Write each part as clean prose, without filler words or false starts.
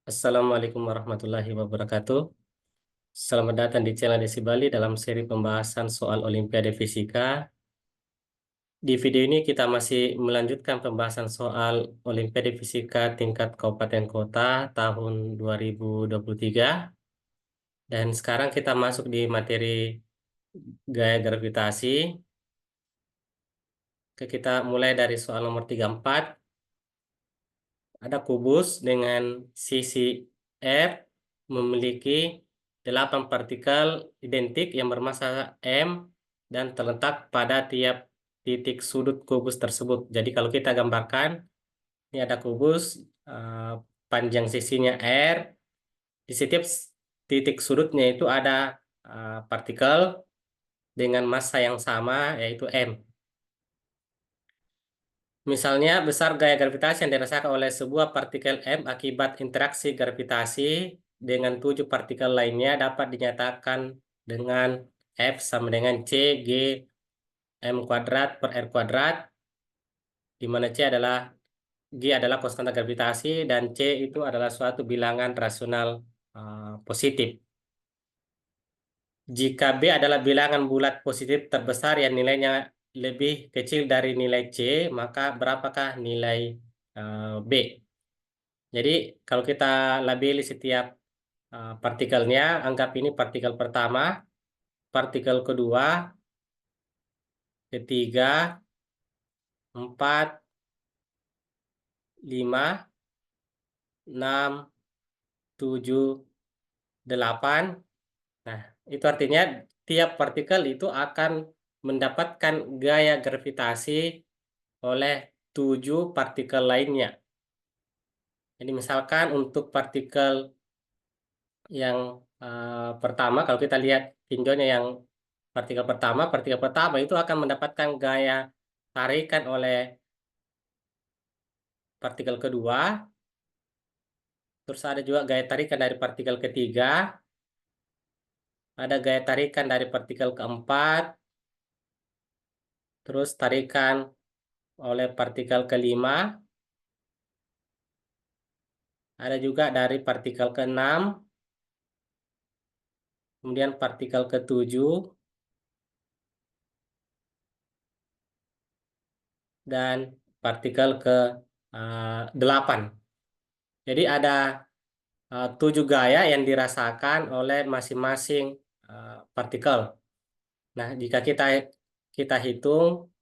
Assalamualaikum warahmatullahi wabarakatuh. Selamat datang di channel Desi Bali dalam seri pembahasan soal Olimpiade Fisika. Di video ini kita masih melanjutkan pembahasan soal Olimpiade Fisika tingkat kabupaten kota tahun 2023. Dan sekarang kita masuk di materi gaya gravitasi. Kita mulai dari soal nomor 34. Ada kubus dengan sisi R memiliki 8 partikel identik yang bermassa M dan terletak pada tiap titik sudut kubus tersebut. Jadi kalau kita gambarkan, ini ada kubus, eh, panjang sisinya R, di setiap titik sudutnya itu ada partikel dengan massa yang sama, yaitu M. Misalnya, besar gaya gravitasi yang dirasakan oleh sebuah partikel M akibat interaksi gravitasi dengan 7 partikel lainnya dapat dinyatakan dengan F sama dengan C G M kuadrat per R kuadrat, di mana G adalah konstanta gravitasi dan C itu adalah suatu bilangan rasional positif. Jika B adalah bilangan bulat positif terbesar yang nilainya lebih kecil dari nilai C, maka berapakah nilai B? Jadi kalau kita labeli setiap partikelnya, anggap ini partikel pertama, partikel kedua, ketiga, 4, 5, 6, 7, 8. Nah, itu artinya tiap partikel itu akan mendapatkan gaya gravitasi oleh 7 partikel lainnya. Jadi misalkan untuk partikel yang pertama, kalau kita lihat tinjaunya yang partikel pertama itu akan mendapatkan gaya tarikan oleh partikel kedua, terus ada juga gaya tarikan dari partikel ketiga, ada gaya tarikan dari partikel keempat, terus tarikan oleh partikel kelima, ada juga dari partikel keenam, kemudian partikel ketujuh, dan partikel ke 8. Jadi ada 7 gaya yang dirasakan oleh masing-masing partikel. Nah, jika kita hitung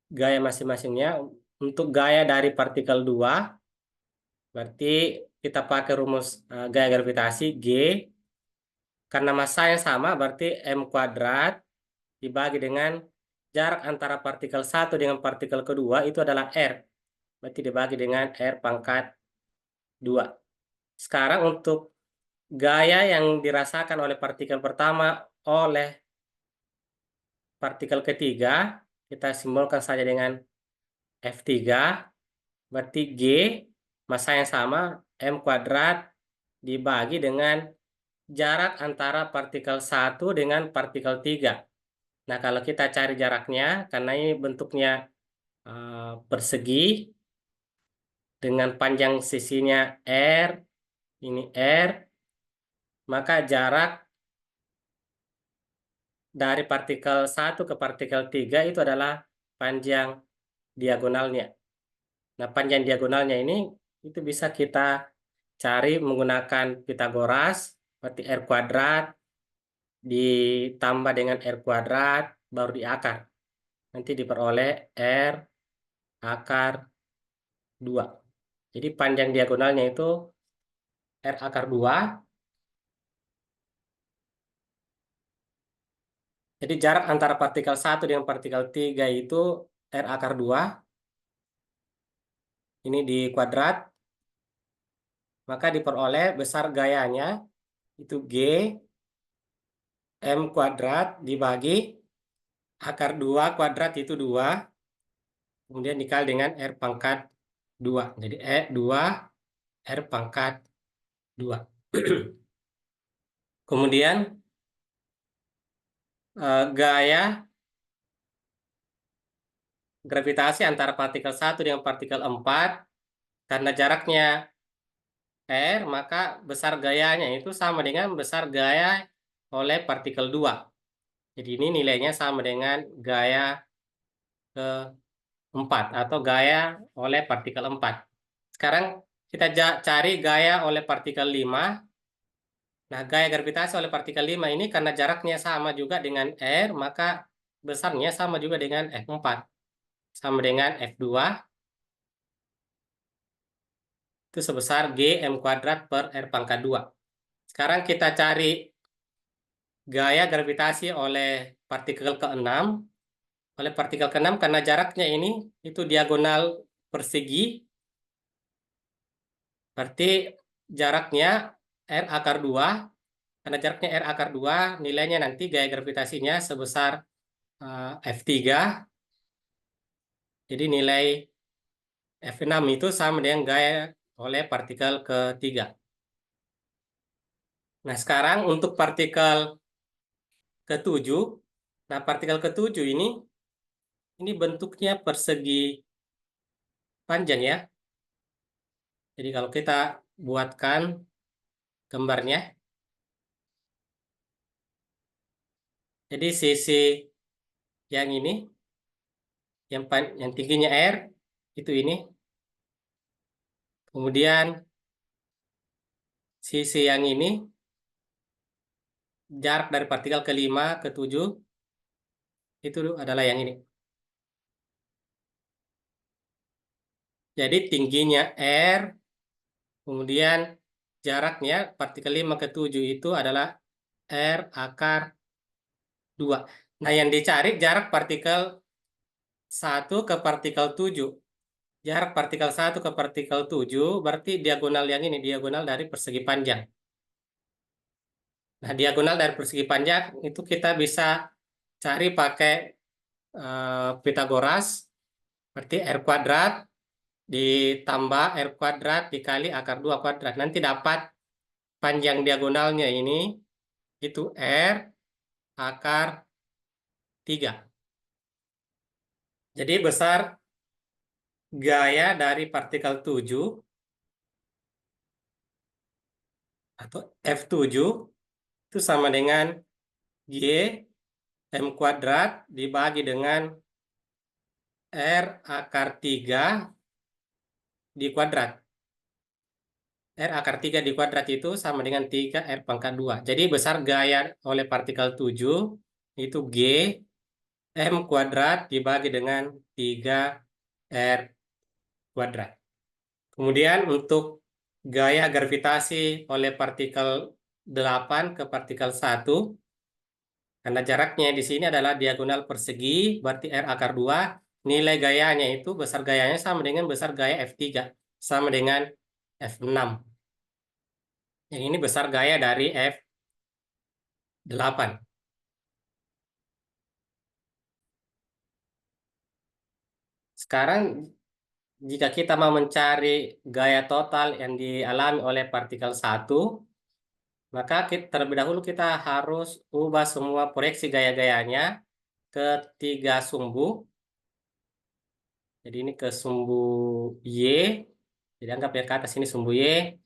gaya masing-masingnya, untuk gaya dari partikel 2, berarti kita pakai rumus gaya gravitasi G, karena massanya sama, berarti M kuadrat dibagi dengan jarak antara partikel 1 dengan partikel kedua, itu adalah R. Berarti dibagi dengan R pangkat 2. Sekarang untuk gaya yang dirasakan oleh partikel pertama oleh partikel ketiga, kita simbolkan saja dengan F3, berarti G, massa yang sama, M kuadrat, dibagi dengan jarak antara partikel 1 dengan partikel 3. Nah, kalau kita cari jaraknya, karena ini bentuknya persegi, dengan panjang sisinya R, ini R, maka jarak dari partikel 1 ke partikel 3 itu adalah panjang diagonalnya. Nah, panjang diagonalnya ini itu bisa kita cari menggunakan Pitagoras, berarti R kuadrat ditambah dengan R kuadrat baru diakar. Nanti diperoleh R akar 2. Jadi panjang diagonalnya itu R akar 2. Jadi jarak antara partikel 1 dengan partikel 3 itu R akar 2. Ini di kuadrat. Maka diperoleh besar gayanya itu G M kuadrat dibagi akar 2 kuadrat itu 2. Kemudian dikali dengan R pangkat 2. Jadi 2 R pangkat 2. Kemudian gaya gravitasi antara partikel 1 dengan partikel 4, karena jaraknya R, maka besar gayanya itu sama dengan besar gaya oleh partikel 2. Jadi ini nilainya sama dengan gaya ke-4 atau gaya oleh partikel 4. Sekarang kita cari gaya oleh partikel 5. Nah, gaya gravitasi oleh partikel 5 ini karena jaraknya sama juga dengan R, maka besarnya sama juga dengan F4. Sama dengan F2, itu sebesar Gm kuadrat per R pangkat 2. Sekarang kita cari gaya gravitasi oleh partikel ke-6. Oleh partikel ke-6 karena jaraknya ini itu diagonal persegi, berarti jaraknya R akar 2. Karena jaraknya R akar 2, nilainya nanti gaya gravitasinya sebesar F3. Jadi nilai F6 itu sama dengan gaya oleh partikel ketiga. Nah, sekarang untuk partikel ke-7, nah partikel ke-7 ini bentuknya persegi panjang ya. Jadi kalau kita buatkan gambarnya, jadi sisi yang ini, yang tingginya R, itu ini. Kemudian sisi yang ini, jarak dari partikel ke-5 ke 7, itu adalah yang ini. Jadi tingginya R, kemudian jaraknya partikel 5 ke 7 itu adalah R akar 2. Nah, yang dicari jarak partikel 1 ke partikel 7. Jarak partikel 1 ke partikel 7 berarti diagonal yang ini, diagonal dari persegi panjang. Nah, diagonal dari persegi panjang itu kita bisa cari pakai Pitagoras, berarti R kuadrat ditambah R kuadrat dikali akar 2 kuadrat. Nanti dapat panjang diagonalnya ini, itu R akar 3. Jadi besar gaya dari partikel 7 atau F7 itu sama dengan Y M kuadrat dibagi dengan R akar 3 di kuadrat. R akar 3 di kuadrat itu sama dengan 3 R pangkat 2. Jadi besar gaya oleh partikel 7 itu G M kuadrat dibagi dengan 3 R kuadrat. Kemudian untuk gaya gravitasi oleh partikel 8 ke partikel 1, karena jaraknya di sini adalah diagonal persegi, berarti R akar 2, nilai gayanya itu besar gayanya sama dengan besar gaya F3, sama dengan F6. Yang ini besar gaya dari F8. Sekarang jika kita mau mencari gaya total yang dialami oleh partikel 1, maka terlebih dahulu kita harus ubah semua proyeksi gaya-gayanya ke 3 sumbu. Jadi ini ke sumbu Y. Jadi anggap yang ke atas ini sumbu Y.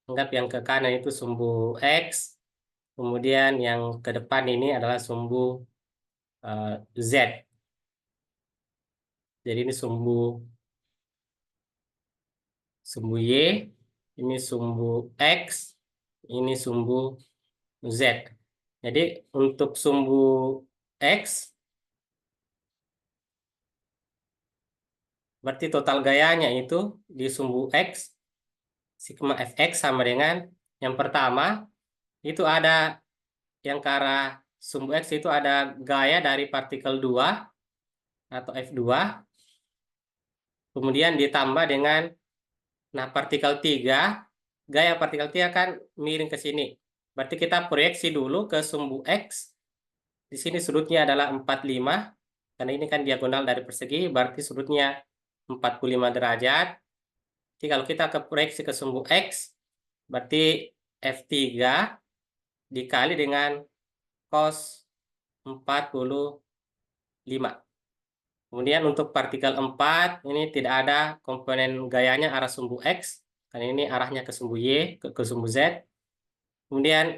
Anggap yang ke kanan itu sumbu X. Kemudian yang ke depan ini adalah sumbu Z. Jadi ini sumbu Y, ini sumbu X, ini sumbu Z. Jadi untuk sumbu X, berarti total gayanya itu di sumbu X, sigma Fx sama dengan yang pertama, itu ada yang ke arah sumbu X itu ada gaya dari partikel 2 atau F2, kemudian ditambah dengan, nah partikel 3, gaya partikel 3 kan miring ke sini. Berarti kita proyeksi dulu ke sumbu X. Di sini sudutnya adalah 45, karena ini kan diagonal dari persegi, berarti sudutnya 45 derajat. Jadi kalau kita ke proyeksi ke sumbu X, berarti F3 dikali dengan cos 45. Kemudian untuk partikel 4, ini tidak ada komponen gayanya arah sumbu X. Karena ini arahnya ke sumbu Y, ke sumbu Z. Kemudian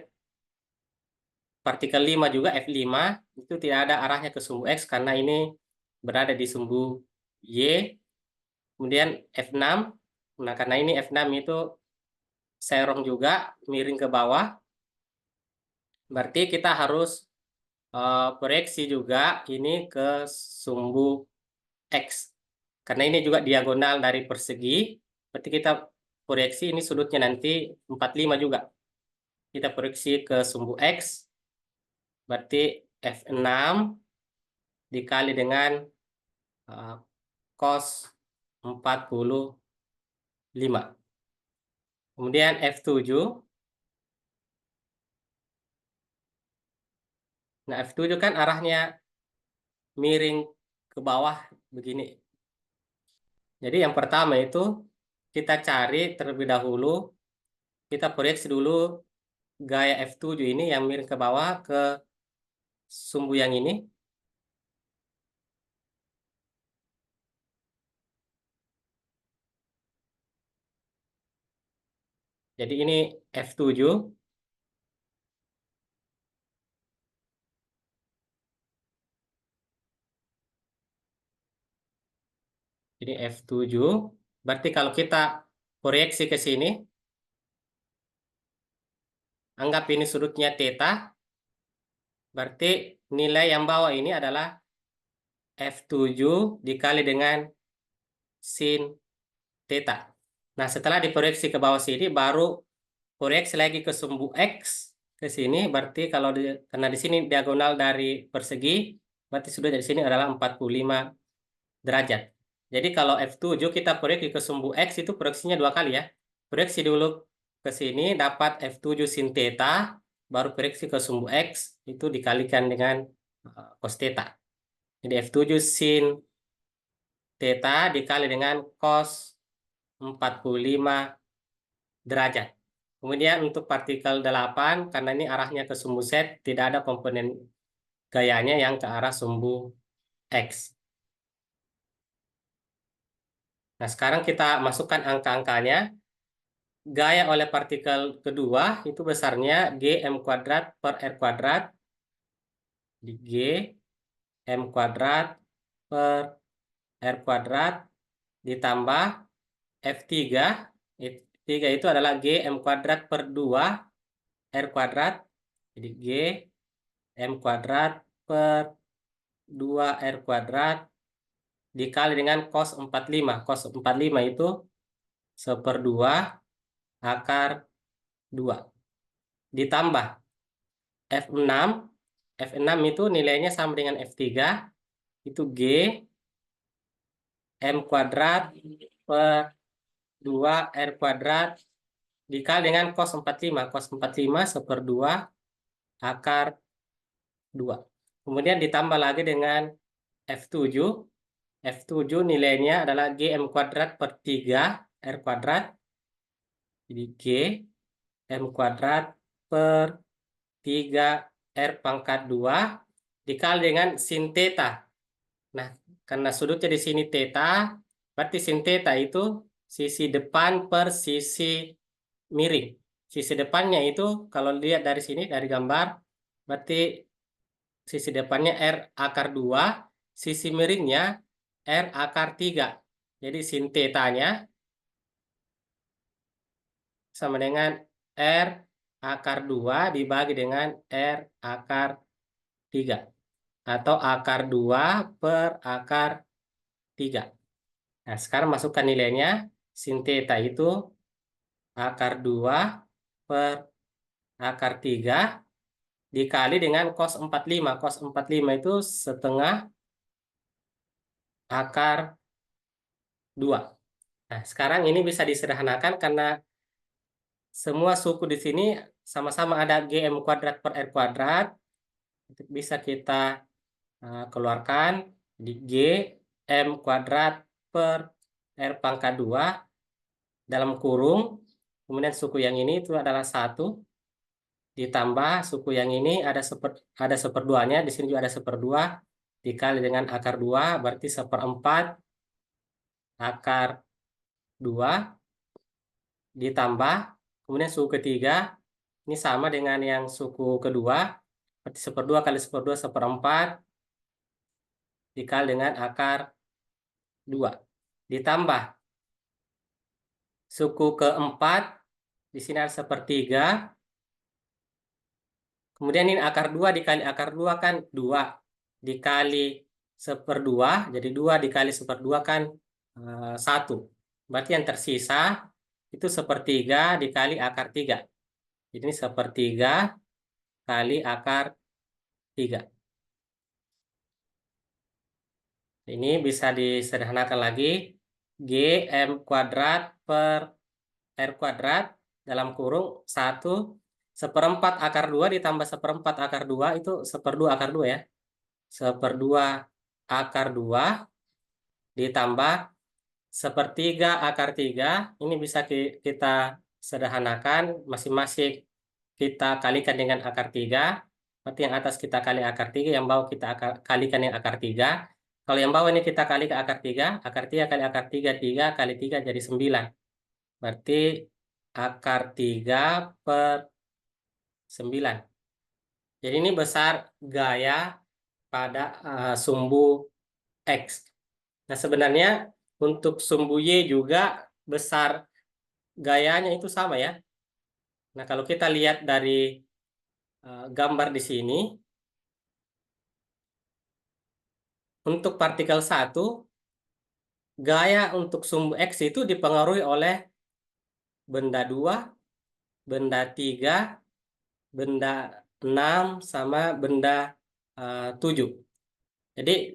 partikel 5 juga F5 itu tidak ada arahnya ke sumbu X karena ini berada di sumbu Y. Kemudian F6, nah karena ini F6 itu serong juga miring ke bawah, berarti kita harus proyeksi juga ini ke sumbu X. Karena ini juga diagonal dari persegi, berarti kita proyeksi ini sudutnya nanti 45 juga. Kita proyeksi ke sumbu X, berarti F6 dikali dengan cos 45. Kemudian F7. Nah, F7 kan arahnya miring ke bawah begini. Jadi yang pertama itu kita cari terlebih dahulu, kita proyeksi dulu gaya F7 ini yang miring ke bawah ke sumbu yang ini. Jadi ini F7. Jadi F7. Berarti kalau kita proyeksi ke sini, anggap ini sudutnya theta, berarti nilai yang bawah ini adalah F7 dikali dengan sin theta. Nah, setelah diproyeksi ke bawah sini, baru proyeksi lagi ke sumbu X ke sini, berarti kalau karena di sini diagonal dari persegi, berarti sudah dari sini adalah 45 derajat. Jadi kalau F7 kita proyeksi ke sumbu X itu proyeksinya dua kali ya. Proyeksi dulu ke sini dapat F7 sin theta, baru proyeksi ke sumbu X itu dikalikan dengan cos theta. Jadi F7 sin theta dikali dengan cos 45 derajat. Kemudian untuk partikel 8, karena ini arahnya ke sumbu Z, tidak ada komponen gayanya yang ke arah sumbu X. Nah, sekarang kita masukkan angka-angkanya. Gaya oleh partikel kedua itu besarnya Gm kuadrat per R kuadrat di G M kuadrat per R kuadrat ditambah F3. F3 itu adalah Gm kuadrat per 2 R kuadrat. Jadi G M kuadrat per 2 R kuadrat dikali dengan cos 45. Cos 45 itu 1/2 akar 2. Ditambah F6. F6 itu nilainya sama dengan F3. Itu G M kuadrat per 2 R kuadrat dikali dengan cos 45. Cos 45 1/2 akar 2. Kemudian ditambah lagi dengan F7. F7 nilainya adalah Gm kuadrat per 3 R kuadrat. Jadi G M kuadrat per 3 R pangkat 2 dikali dengan sin theta. Nah, karena sudutnya di sini theta, berarti sin theta itu sisi depan per sisi miring. Sisi depannya itu kalau lihat dari sini, dari gambar, berarti sisi depannya R akar 2, sisi miringnya R akar 3. Jadi sin theta-nya sama dengan R akar 2 dibagi dengan R akar 3. Atau akar 2 per akar 3. Nah, sekarang masukkan nilainya. Sin theta itu akar 2 per akar 3 dikali dengan cos 45. Cos 45 itu setengah akar 2. Nah, sekarang ini bisa disederhanakan karena semua suku di sini sama-sama ada Gm kuadrat per R kuadrat. Bisa kita keluarkan di G M kuadrat per R pangkat 2 dalam kurung. Kemudian suku yang ini itu adalah 1. Ditambah suku yang ini ada seperduanya. Di sini juga ada 1/2. Dikali dengan akar 2 berarti 1/4 akar 2. ditambah, kemudian suku ketiga, ini sama dengan yang suku kedua, berarti 1/2 kali 1/2 1/4 dikali dengan akar 2. Ditambah suku keempat, di sini ada 1/3, kemudian ini akar 2 dikali akar 2 kan 2 dikali 1/2, jadi 2 dikali 1/2 kan 1. Berarti yang tersisa itu 1/3 dikali akar 3. Jadi ini 1/3 kali akar 3. Ini bisa disederhanakan lagi. GM kuadrat per R kuadrat dalam kurung 1/4 akar 2 ditambah 1/4 akar 2 itu 1/2 akar 2 ya. 1/2 akar 2 ditambah 1/3 akar 3. Ini bisa kita sederhanakan, masing-masing kita kalikan dengan akar 3. Berarti yang atas kita kali akar 3, yang bawah kita kalikan dengan akar 3. Kalau yang bawah ini kita kali ke akar 3, akar 3 kali akar 3, 3 kali 3 jadi 9. Berarti akar 3 per 9. Jadi ini besar gaya pada sumbu X. Nah, sebenarnya untuk sumbu Y juga besar gayanya itu sama ya. Nah, kalau kita lihat dari gambar di sini, untuk partikel 1, gaya untuk sumbu X itu dipengaruhi oleh benda 2, benda 3, benda 6, sama benda 7. Jadi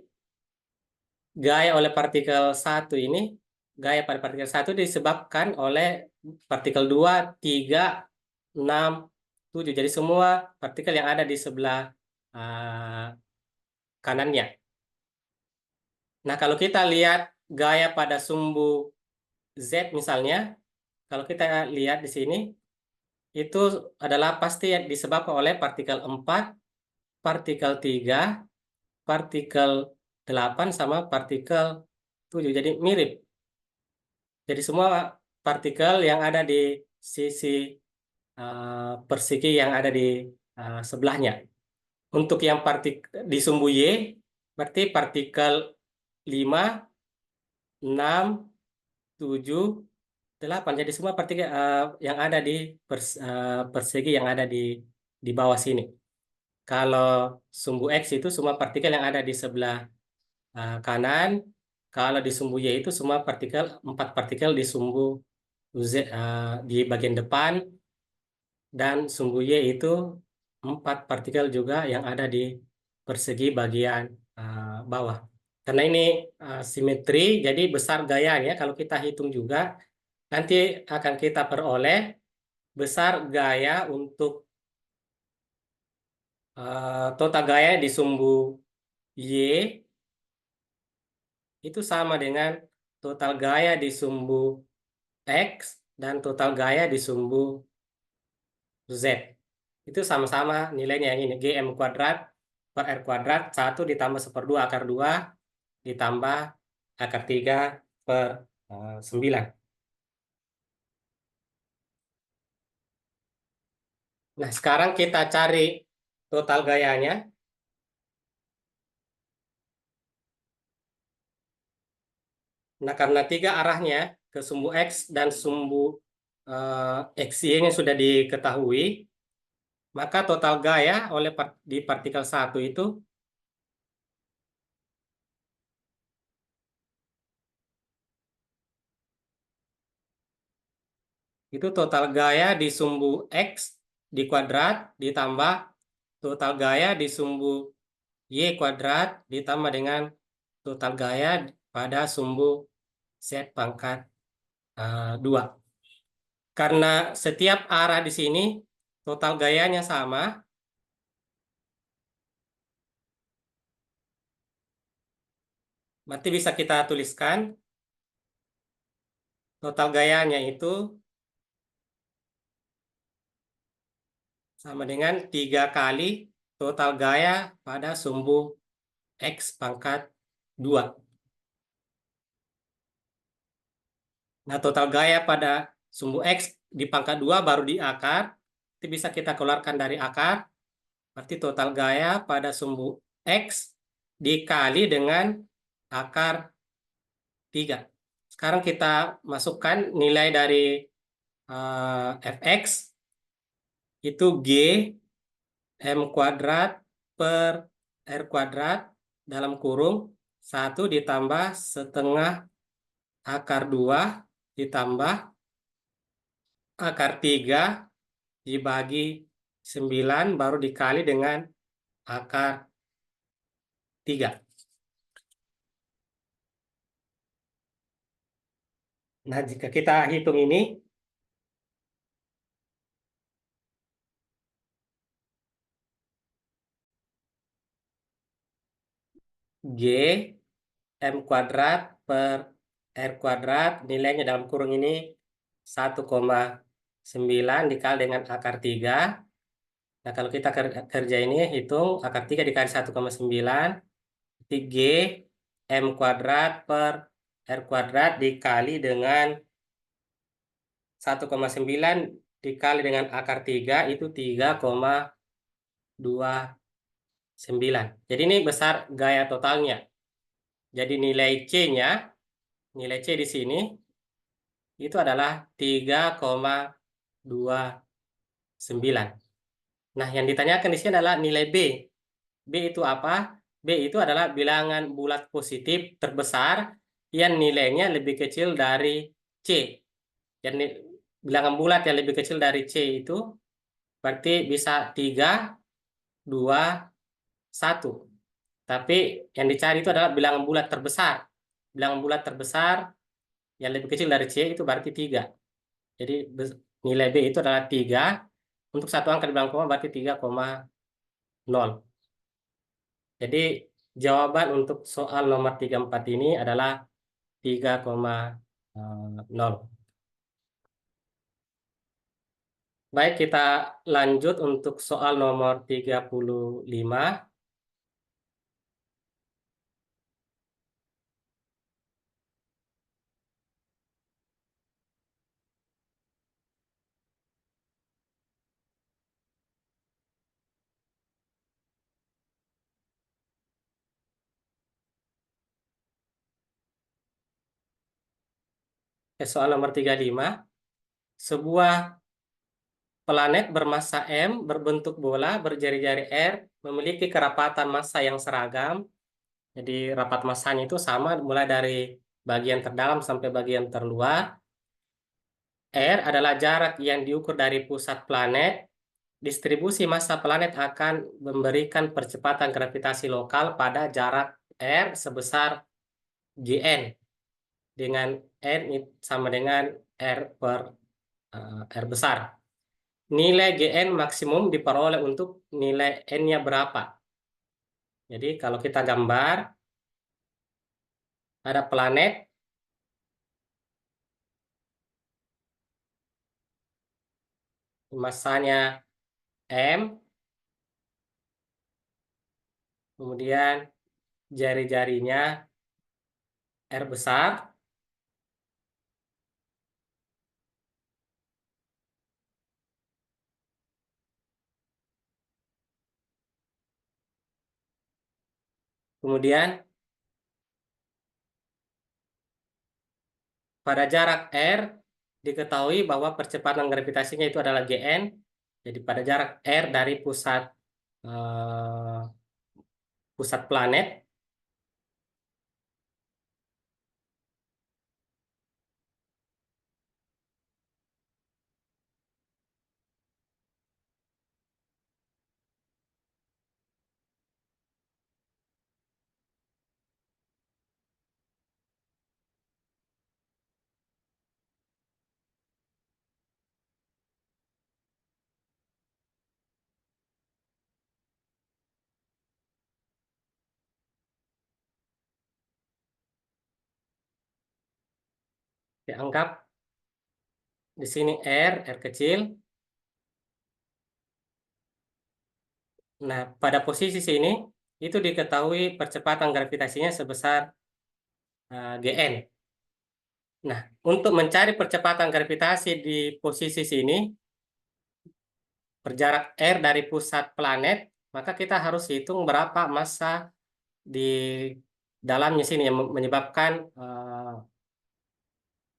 gaya oleh partikel 1 ini, gaya pada partikel 1 disebabkan oleh partikel 2, 3, 6, 7. Jadi semua partikel yang ada di sebelah kanannya. Nah, kalau kita lihat gaya pada sumbu Z misalnya, kalau kita lihat di sini, itu adalah pasti yang disebabkan oleh partikel 4, partikel 3, partikel 8, sama partikel 7. Jadi mirip. Jadi semua partikel yang ada di sisi persegi yang ada di sebelahnya. Untuk yang di sumbu Y, berarti partikel 5, 6, 7, 8. Jadi semua partikel yang ada di persegi yang ada di bawah sini. Kalau sumbu X itu semua partikel yang ada di sebelah kanan. Kalau di sumbu Y itu semua 4 partikel di sumbu Z, di bagian depan, dan sumbu Y itu 4 partikel juga yang ada di persegi bagian bawah. Karena ini simetri, jadi besar gayanya. Kalau kita hitung juga, nanti akan kita peroleh besar gaya untuk total gaya di sumbu Y itu sama dengan total gaya di sumbu X dan total gaya di sumbu Z. Itu sama-sama nilainya yang ini. GM kuadrat per R kuadrat 1 ditambah 1/2 akar 2 ditambah akar 3 per 9. Nah, sekarang kita cari total gayanya. Nah, karena 3 arahnya ke sumbu X dan sumbu XY yang sudah diketahui, maka total gaya oleh di partikel 1 itu total gaya di sumbu X di kuadrat ditambah total gaya di sumbu Y kuadrat ditambah dengan total gaya pada sumbu Z pangkat 2. Karena setiap arah di sini total gayanya sama, berarti bisa kita tuliskan total gayanya itu sama dengan 3 kali total gaya pada sumbu X pangkat 2. Nah, total gaya pada Sumbu X di pangkat 2 baru di akar. Itu bisa kita keluarkan dari akar. Berarti total gaya pada sumbu X dikali dengan akar 3. Sekarang kita masukkan nilai dari Fx itu G M kuadrat per R kuadrat dalam kurung 1 ditambah setengah akar 2 ditambah akar 3 dibagi 9 baru dikali dengan akar 3. Nah, jika kita hitung ini, G M kuadrat per R kuadrat, nilainya dalam kurung ini 1,9 dikali dengan akar 3. Nah, kalau kita kerja ini, hitung akar 3 dikali 1,9, berarti G M kuadrat per R kuadrat dikali dengan 1,9 dikali dengan akar 3 itu 3,29. Jadi ini besar gaya totalnya. Jadi nilai C-nya, nilai C di sini itu adalah 3,29. Nah, yang ditanyakan di sini adalah nilai B. B itu apa? B itu adalah bilangan bulat positif terbesar yang nilainya lebih kecil dari C. Jadi bilangan bulat yang lebih kecil dari C itu berarti bisa 3, 2, 1. Tapi yang dicari itu adalah bilangan bulat terbesar. Bilangan bulat terbesar yang lebih kecil dari C itu berarti 3. Jadi nilai B itu adalah 3. Untuk satu angka di belakang koma berarti 3,0. Jadi jawaban untuk soal nomor 34 ini adalah 3,0. Baik, kita lanjut untuk soal nomor 35. Soal nomor 35. Sebuah planet bermassa M berbentuk bola berjari-jari R memiliki kerapatan massa yang seragam. Jadi rapat massanya itu sama mulai dari bagian terdalam sampai bagian terluar. R adalah jarak yang diukur dari pusat planet. Distribusi massa planet akan memberikan percepatan gravitasi lokal pada jarak R sebesar Gn, dengan N sama dengan R per R besar. Nilai Gn maksimum diperoleh untuk nilai N-nya berapa? Jadi kalau kita gambar, ada planet, massanya M, kemudian jari-jarinya R besar, kemudian pada jarak R diketahui bahwa percepatan gravitasinya itu adalah Gn. Jadi pada jarak R dari eh, pusat planet, dianggap di sini R kecil. Nah, pada posisi sini itu diketahui percepatan gravitasinya sebesar Gn. Nah, untuk mencari percepatan gravitasi di posisi sini, berjarak R dari pusat planet, maka kita harus hitung berapa massa di dalamnya sini yang menyebabkan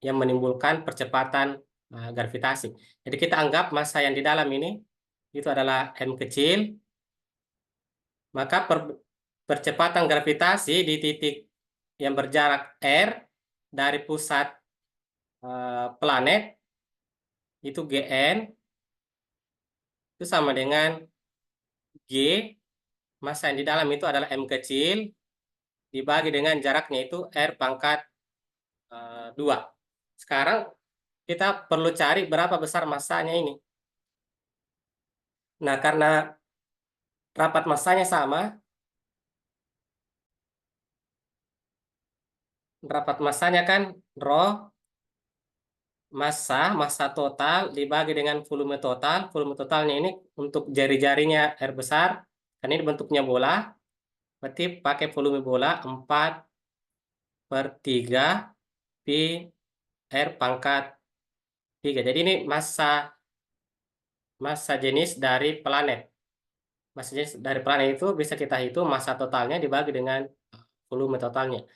yang menimbulkan percepatan gravitasi. Jadi kita anggap massa yang di dalam ini itu adalah m kecil, maka percepatan gravitasi di titik yang berjarak R dari pusat planet itu Gn itu sama dengan G, massa yang di dalam itu adalah m kecil dibagi dengan jaraknya itu R pangkat 2. Sekarang kita perlu cari berapa besar massanya ini. Nah, karena rapat massanya sama, rapat massanya kan rho massa total dibagi dengan volume total. Volume totalnya ini untuk jari-jarinya R besar, kan ini bentuknya bola, berarti pakai volume bola 4/3 pi R pangkat 3. Jadi ini massa jenis dari planet. Massa jenis dari planet itu bisa kita hitung massa totalnya dibagi dengan volume totalnya.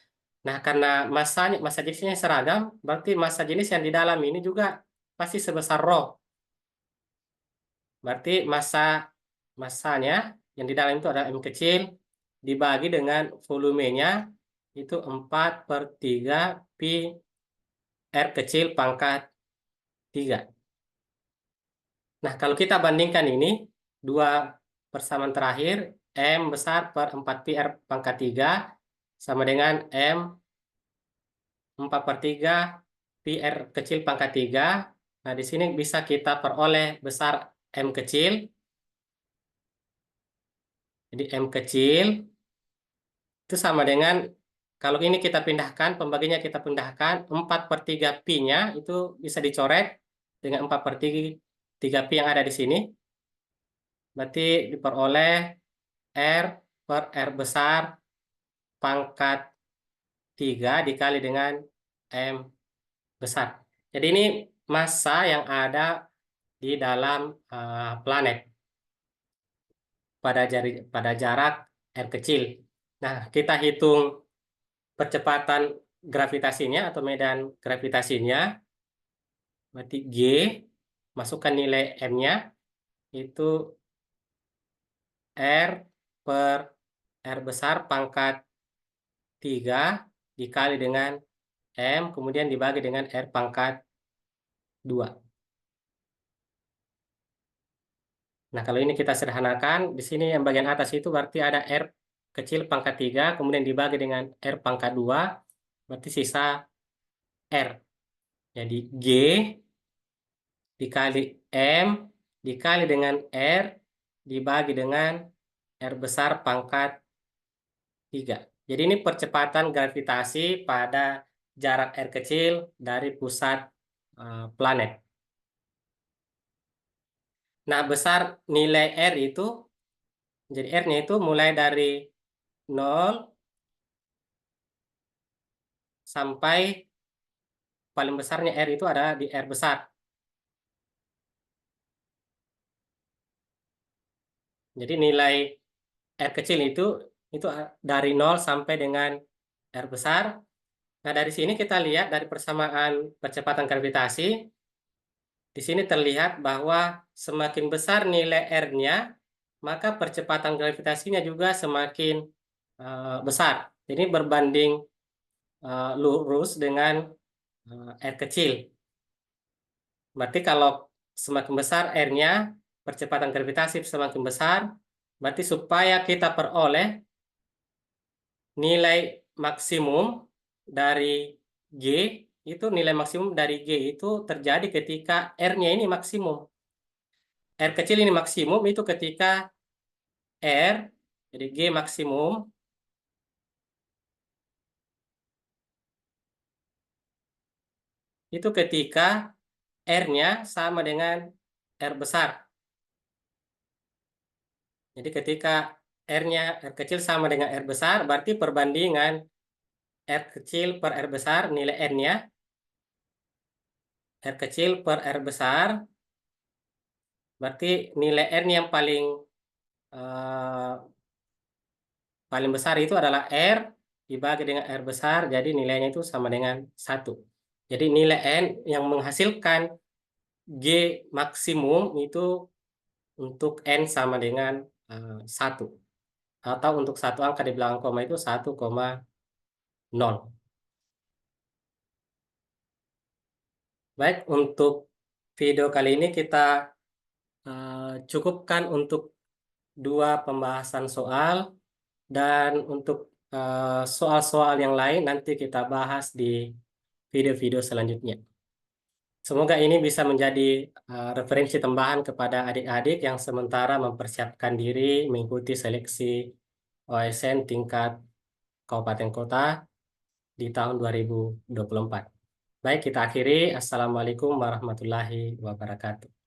Nah, karena massa jenisnya seragam, berarti massa jenis yang di dalam ini juga pasti sebesar rho. Berarti massanya yang di dalam itu ada M kecil dibagi dengan volumenya itu 4/3 pi R kecil pangkat 3. Nah, kalau kita bandingkan ini, dua persamaan terakhir, M besar per 4 pi R pangkat 3 sama dengan M 4/3 pi R kecil pangkat 3. Nah, di sini bisa kita peroleh besar M kecil. Jadi M kecil itu sama dengan, kalau ini kita pindahkan, pembaginya kita pindahkan, 4/3 pi-nya itu bisa dicoret dengan 4/3 pi yang ada di sini. Berarti diperoleh R per R besar pangkat 3 dikali dengan M besar. Jadi ini massa yang ada di dalam planet pada jarak R kecil. Nah, kita hitung percepatan gravitasinya atau medan gravitasinya, berarti G, masukkan nilai M-nya, itu R per R besar pangkat 3 dikali dengan M, kemudian dibagi dengan R pangkat 2. Nah, kalau ini kita sederhanakan, di sini yang bagian atas itu berarti ada R kecil pangkat 3, kemudian dibagi dengan R pangkat 2, berarti sisa R. Jadi G dikali M dikali dengan R dibagi dengan R besar pangkat 3. Jadi ini percepatan gravitasi pada jarak R kecil dari pusat planet. Nah, besar nilai R itu, jadi R-nya itu mulai dari 0 sampai paling besarnya R itu ada di R besar. Jadi nilai R kecil itu dari 0 sampai dengan R besar. Nah, dari sini kita lihat dari persamaan percepatan gravitasi, di sini terlihat bahwa semakin besar nilai R-nya, maka percepatan gravitasinya juga semakin besar. Ini berbanding lurus dengan R kecil. Berarti kalau semakin besar R-nya, percepatan gravitasi semakin besar, berarti supaya kita peroleh nilai maksimum dari G, itu nilai maksimum dari G itu terjadi ketika R-nya ini maksimum. R kecil ini maksimum itu ketika R, jadi G maksimum, itu ketika R-nya sama dengan R besar. Jadi ketika R kecil sama dengan R besar, berarti perbandingan R kecil per R besar, nilai N-nya, R kecil per R besar, berarti nilai R yang eh, paling besar itu adalah R dibagi dengan R besar, jadi nilainya itu sama dengan 1. Jadi nilai N yang menghasilkan G maksimum itu untuk N sama dengan 1. Atau untuk satu angka di belakang koma itu 1,0. Baik, untuk video kali ini kita cukupkan untuk dua pembahasan soal, dan untuk soal-soal yang lain nanti kita bahas di video-video selanjutnya. Semoga ini bisa menjadi referensi tambahan kepada adik-adik yang sementara mempersiapkan diri mengikuti seleksi OSN tingkat kabupaten kota di tahun 2024. Baik, kita akhiri. Assalamualaikum warahmatullahi wabarakatuh.